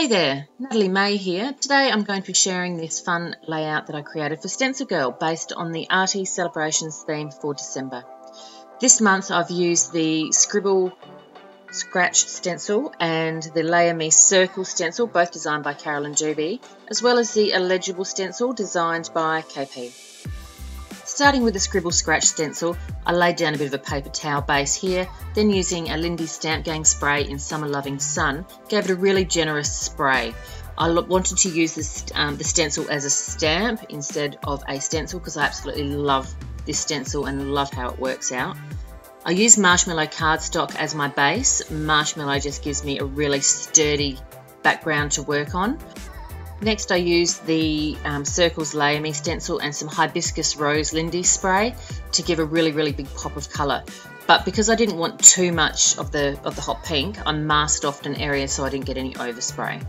Hey there, Natalie May here. Today I'm going to be sharing this fun layout that I created for StencilGirl based on the Arty celebrations theme for December. This month I've used the Scribble Scratch stencil and the Layer Me Circle stencil, both designed by Carolyn Juby, as well as the Illegible stencil designed by KP. Starting with the Scribble Scratch stencil, I laid down a bit of a paper towel base here, then using a Lindy Stamp Gang spray in Summer Loving Sun, gave it a really generous spray. I wanted to use this, the stencil as a stamp instead of a stencil because I absolutely love this stencil and love how it works out. I use Marshmallow cardstock as my base. Marshmallow just gives me a really sturdy background to work on. Next I used the Circles Layer Me stencil and some Hibiscus Rose Lindy spray to give a really big pop of colour. But because I didn't want too much of the hot pink, I masked off an area so I didn't get any overspray.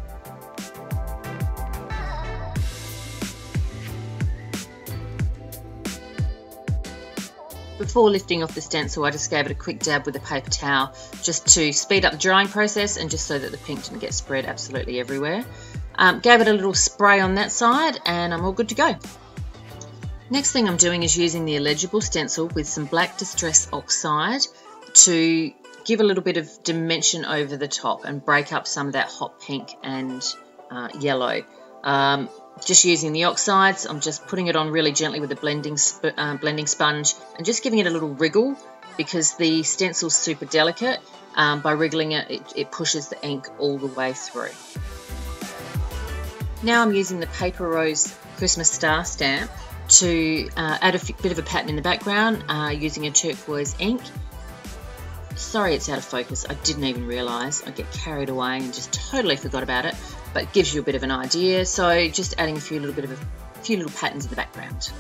Before lifting off the stencil, I just gave it a quick dab with a paper towel just to speed up the drying process and just so that the pink didn't get spread absolutely everywhere. Gave it a little spray on that side and I'm all good to go. Next thing I'm doing is using the Illegible stencil with some black Distress Oxide to give a little bit of dimension over the top and break up some of that hot pink and yellow. Just using the oxides, I'm just putting it on really gently with a blending sponge and just giving it a little wriggle because the stencil's super delicate. By wriggling it pushes the ink all the way through. Now I'm using the Paper Rose Christmas Star stamp to add a bit of a pattern in the background using a turquoise ink. Sorry it's out of focus, I didn't even realise. I get carried away and just totally forgot about it, but it gives you a bit of an idea. So just adding a few little patterns in the background.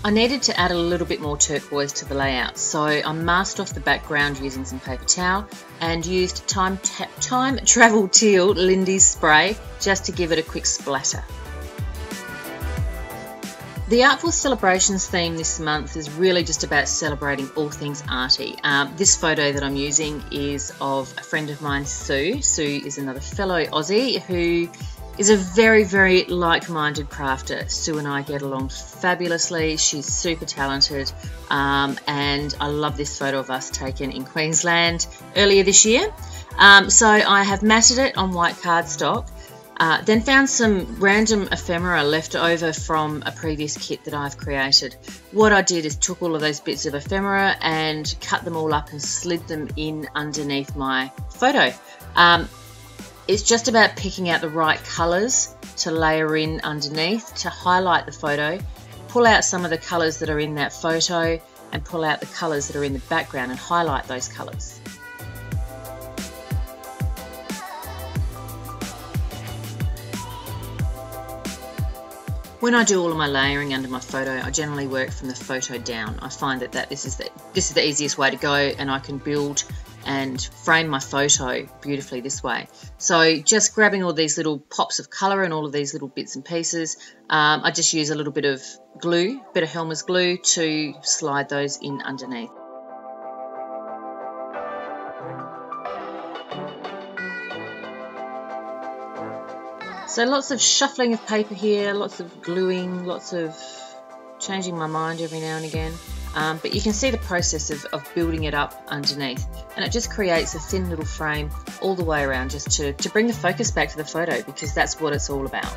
I needed to add a little bit more turquoise to the layout, so I masked off the background using some paper towel and used Time Travel Teal Lindy spray just to give it a quick splatter. The Artful Celebrations theme this month is really just about celebrating all things arty. This photo that I'm using is of a friend of mine, Sue. Sue is another fellow Aussie who is a very like-minded crafter. Sue and I get along fabulously. She's super talented and I love this photo of us taken in Queensland earlier this year. So I have matted it on white cardstock, then found some random ephemera left over from a previous kit that I've created. What I did is took all of those bits of ephemera and cut them all up and slid them in underneath my photo. It's just about picking out the right colours to layer in underneath to highlight the photo, pull out some of the colours that are in that photo and pull out the colours that are in the background and highlight those colours. When I do all of my layering under my photo, I generally work from the photo down. I find that this is the easiest way to go and I can build and frame my photo beautifully this way. So just grabbing all these little pops of colour and all of these little bits and pieces, I just use a little bit of glue, a bit of Helmer's glue to slide those in underneath. So lots of shuffling of paper here, lots of gluing, lots of changing my mind every now and again. But you can see the process of building it up underneath, and it just creates a thin little frame all the way around just to bring the focus back to the photo because that's what it's all about.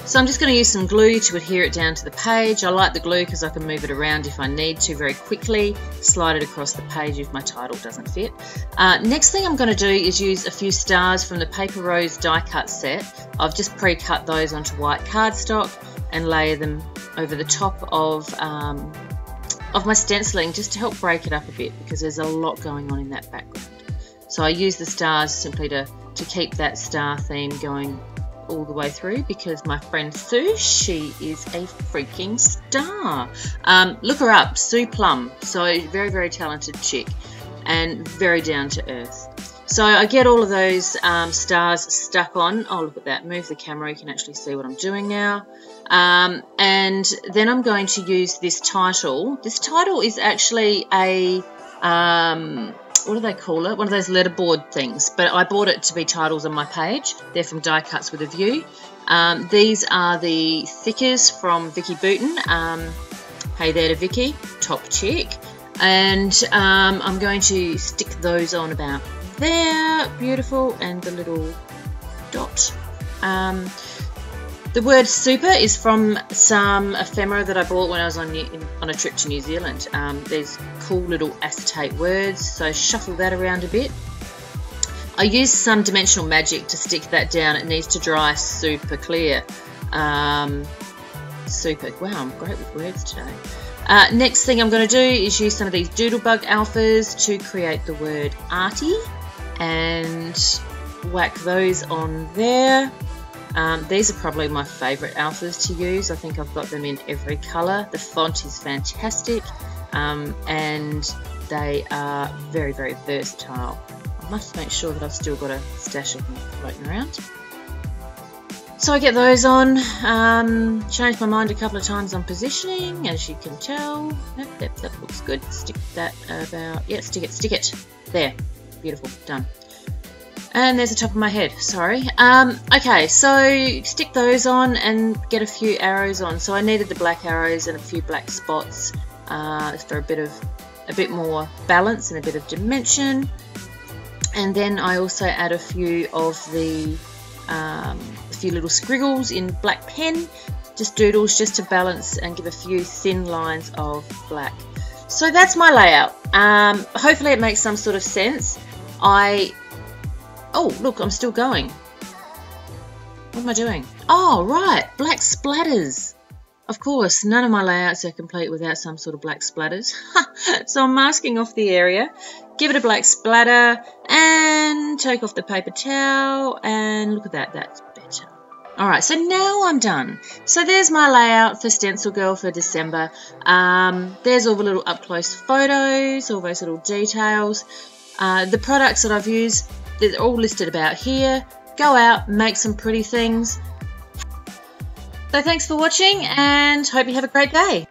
So I'm just going to use some glue to adhere it down to the page. I like the glue because I can move it around if I need to very quickly, slide it across the page if my title doesn't fit. Next thing I'm going to do is use a few stars from the Paper Rose die cut set. I've just pre-cut those onto white cardstock and layer them over the top of my stenciling just to help break it up a bit because there's a lot going on in that background. So I use the stars simply to keep that star theme going all the way through because my friend Sue, she is a freaking star. Look her up, Sue Plum. So very talented chick and very down to earth. So I get all of those stars stuck on. Oh, look at that. Move the camera. You can actually see what I'm doing now. And then I'm going to use this title. This title is actually a, what do they call it? One of those letterboard things. But I bought it to be titles on my page. They're from Die Cuts with a View. These are the thickers from Vicky Booten. Hey there to Vicky. Top chick. And I'm going to stick those on about there. Beautiful. And the little dot. The word super is from some ephemera that I bought when I was on a trip to New Zealand. There's cool little acetate words, so shuffle that around a bit. I used some dimensional magic to stick that down. It needs to dry super clear. Super. Wow, I'm great with words today. Next thing I'm going to do is use some of these Doodlebug alphas to create the word Arty and whack those on there. These are probably my favourite alphas to use. I think I've got them in every colour. The font is fantastic, and they are very, very versatile. I must make sure that I've still got a stash of them floating around. So I get those on, change my mind a couple of times on positioning, as you can tell. Yep, that looks good. Stick that about, yeah, stick it. There, beautiful, done. And there's the top of my head, sorry. Okay, so stick those on and get a few arrows on. So I needed the black arrows and a few black spots for a bit more balance and a bit of dimension. And then I also add a few of the little squiggles in black pen, just doodles, just to balance and give a few thin lines of black. So that's my layout. Hopefully it makes some sort of sense. Oh, look, I'm still going. What am I doing? Oh, right, black splatters. Of course, none of my layouts are complete without some sort of black splatters. So I'm masking off the area, give it a black splatter, and take off the paper towel, and look at that, that's better. All right, so now I'm done. So there's my layout for StencilGirl for December. There's all the little up-close photos, all those little details. The products that I've used, they're all listed about here. Go out, make some pretty things. So thanks for watching and hope you have a great day.